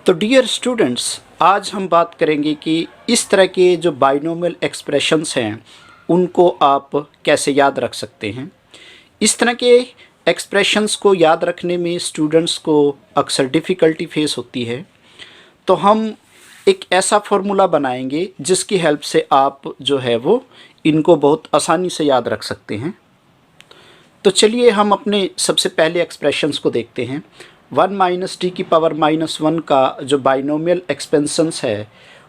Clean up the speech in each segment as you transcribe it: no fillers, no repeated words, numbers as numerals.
तो dear students, आज हम बात करेंगे कि इस तरह के जो बाइनोमियल एक्सप्रेशंस हैं उनको आप कैसे याद रख सकते हैं। इस तरह के एक्सप्रेशंस को याद रखने में स्टूडेंट्स को अक्सर डिफ़िकल्टी फेस होती है। तो हम एक ऐसा फार्मूला बनाएंगे जिसकी हेल्प से आप जो है वो इनको बहुत आसानी से याद रख सकते हैं। तो चलिए हम अपने सबसे पहले एक्सप्रेशंस को देखते हैं। 1 माइनस डी की पावर -1 का जो बाइनोमियल एक्सपेंशंस है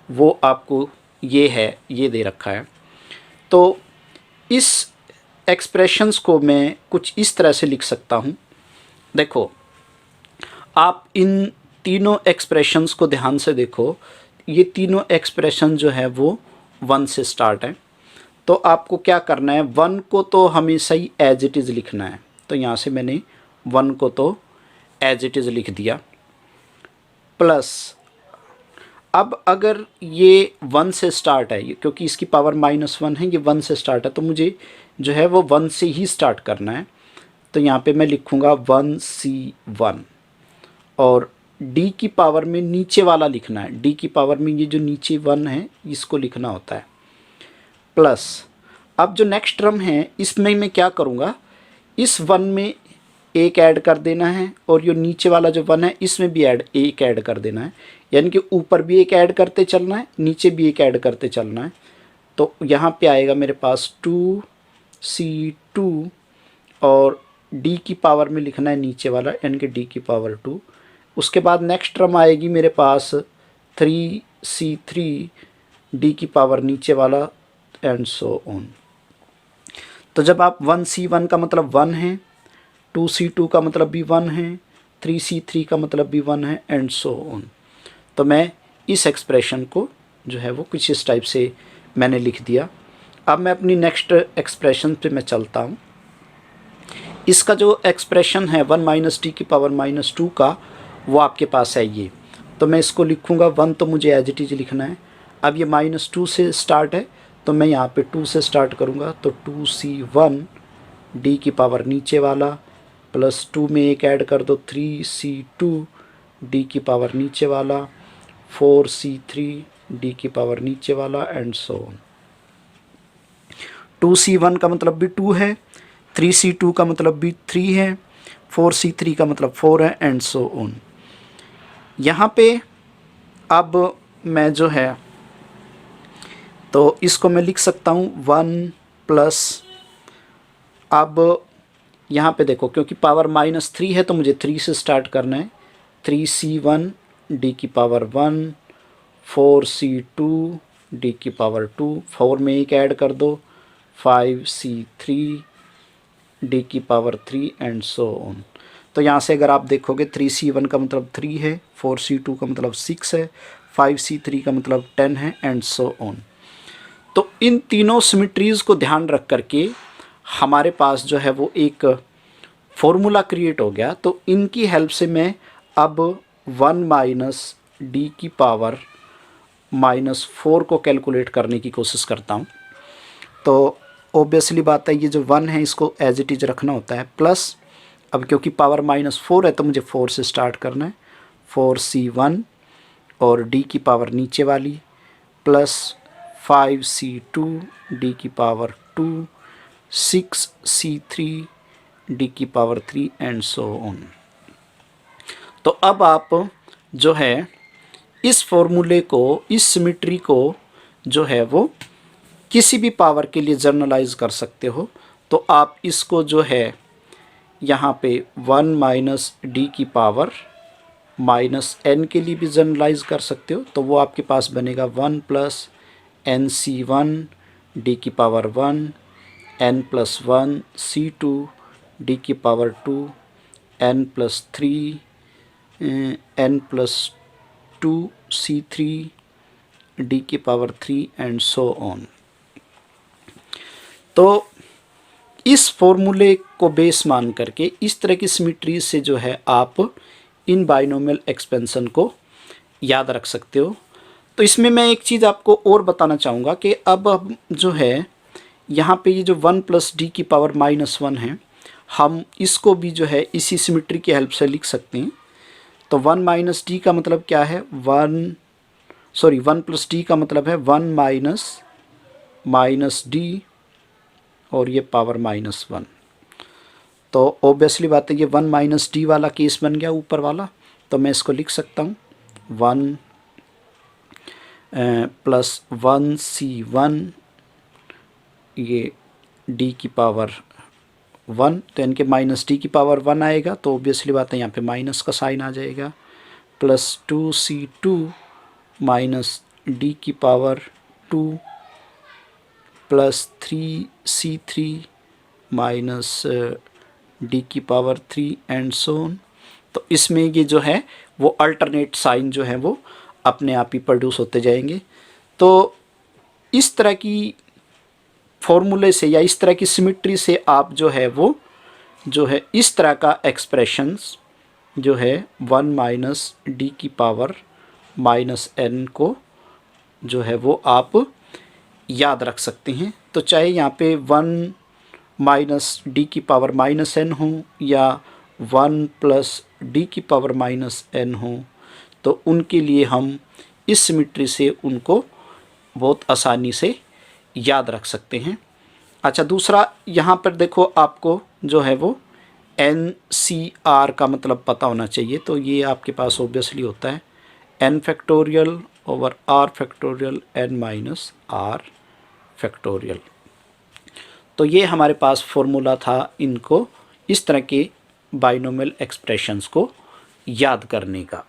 वो आपको ये दे रखा है। तो इस एक्सप्रेशंस को मैं कुछ इस तरह से लिख सकता हूँ। देखो, आप इन तीनों एक्सप्रेशंस को ध्यान से देखो। ये तीनों एक्सप्रेशन जो है वो 1 से स्टार्ट है। तो आपको क्या करना है, 1 को तो हमेशा ही एज इट इज़ लिखना है। तो यहाँ से मैंने 1 को तो एज इट इज़ लिख दिया। प्लस अब अगर ये 1 से स्टार्ट है, क्योंकि इसकी पावर -1 है, ये 1 से स्टार्ट है, तो मुझे जो है वो 1 से ही स्टार्ट करना है। तो यहाँ पे मैं लिखूँगा 1C1 और d की पावर में नीचे वाला लिखना है। d की पावर में ये जो नीचे 1 है इसको लिखना होता है। प्लस अब जो नेक्स्ट टर्म है इसमें मैं क्या करूँगा, इस 1 में एक ऐड कर देना है और ये नीचे वाला जो 1 है इसमें भी एक ऐड कर देना है। यानी कि ऊपर भी एक ऐड करते चलना है, नीचे भी एक ऐड करते चलना है। तो यहाँ पे आएगा मेरे पास 2C2 और d की पावर में लिखना है नीचे वाला, यानी कि d की पावर 2। उसके बाद नेक्स्ट टर्म आएगी मेरे पास 3C3, d की पावर नीचे वाला, एंड सो ऑन। तो जब आप 1C1 का मतलब 1 है, 2C2 का मतलब भी 1 है, 3C3 का मतलब भी 1 है, एंड सो ऑन। तो मैं इस एक्सप्रेशन को जो है वो कुछ इस टाइप से मैंने लिख दिया। अब मैं अपनी नेक्स्ट एक्सप्रेशन पे मैं चलता हूँ। इसका जो एक्सप्रेशन है 1 माइनस डी की पावर -2 का, वो आपके पास है ये। तो मैं इसको लिखूँगा, 1 तो मुझे एज इट इज लिखना है। अब ये -2 से स्टार्ट है तो मैं यहाँ पे 2 से स्टार्ट करूँगा। तो 2C1 d की पावर नीचे वाला, प्लस 2 में एक ऐड कर दो 3C2 d की पावर नीचे वाला, 4C3 d की पावर नीचे वाला, एंड सो ऑन। 2C1 का मतलब भी 2 है, 3C2 का मतलब भी 3 है, 4C3 का मतलब 4 है, एंड सो ऑन। यहाँ पे अब मैं जो है तो इसको मैं लिख सकता हूँ 1 प्लस, अब यहाँ पे देखो क्योंकि पावर -3 है तो मुझे 3 से स्टार्ट करना है। 3C1 d की पावर 1, 4C2 d की पावर 2, 4 में एक ऐड कर दो 5C3 d की पावर 3, एंड सो ऑन। तो यहाँ से अगर आप देखोगे 3C1 का मतलब 3 है, 4C2 का मतलब 6 है, 5C3 का मतलब 10 है, एंड सो ऑन। तो इन तीनों सिमिट्रीज़ को ध्यान रख करके हमारे पास जो है वो एक फॉर्मूला क्रिएट हो गया। तो इनकी हेल्प से मैं अब 1 माइनस डी की पावर -4 को कैलकुलेट करने की कोशिश करता हूँ। तो ऑब्वियसली बात है, ये जो 1 है इसको एज इट इज रखना होता है। प्लस अब क्योंकि पावर -4 है तो मुझे 4 से स्टार्ट करना है। 4C1 और d की पावर नीचे वाली, प्लस 5C2 d की पावर 2, 6C3 d की पावर 3, एंड सो ऑन। तो अब आप जो है इस फॉर्मूले को, इस सिमिट्री को जो है वो किसी भी पावर के लिए जर्नलाइज कर सकते हो। तो आप इसको जो है यहाँ पे 1 माइनस डी की पावर -n के लिए भी जर्नलाइज कर सकते हो। तो वो आपके पास बनेगा 1 प्लस NC1 d की power 1, n plus 1 C2 d की power 2, n plus 3 n plus 2 C3 d की पावर 3, एंड सो ऑन। तो इस फॉर्मूले को बेस मान करके इस तरह की सिमिट्रीज से जो है आप इन बाइनोमियल एक्सपेंशन को याद रख सकते हो। तो इसमें मैं एक चीज़ आपको और बताना चाहूँगा कि अब जो है यहाँ पे ये जो 1 प्लस डी की पावर -1 है, हम इसको भी जो है इसी सिमिट्री की हेल्प से लिख सकते हैं। तो 1 माइनस डी का मतलब क्या है, 1 प्लस डी का मतलब है 1 माइनस डी और ये पावर -1। तो ऑब्वियसली बात है ये 1 माइनस डी वाला केस बन गया ऊपर वाला, तो मैं इसको लिख सकता हूँ 1 प्लस 1c1 ये d की पावर 1, तो इनके माइनस डी की पावर 1 आएगा, तो ऑब्वियसली बात है यहाँ पे माइनस का साइन आ जाएगा, प्लस 2c2 माइनस डी की power 2 plus 3c3 minus D की पावर 3 एंड सो ऑन। तो इसमें ये जो है वो अल्टरनेट साइन जो है वो अपने आप ही प्रोड्यूस होते जाएंगे। तो इस तरह की फॉर्मूले से या इस तरह की सिमिट्री से आप जो है वो जो है इस तरह का एक्सप्रेशंस जो है 1 माइनस डी की पावर -n को जो है वो आप याद रख सकते हैं। तो चाहे यहाँ पे 1 माइनस डी की पावर -n हो या 1 प्लस डी की पावर -n हो, तो उनके लिए हम इस सिमिट्री से उनको बहुत आसानी से याद रख सकते हैं। अच्छा, दूसरा यहाँ पर देखो आपको जो है वो NCR का मतलब पता होना चाहिए। तो ये आपके पास ऑब्वियसली होता है n factorial over r factorial n minus r factorial. तो ये हमारे पास फॉर्मूला था इनको इस तरह के बाइनोमियल एक्सप्रेशंस को याद करने का।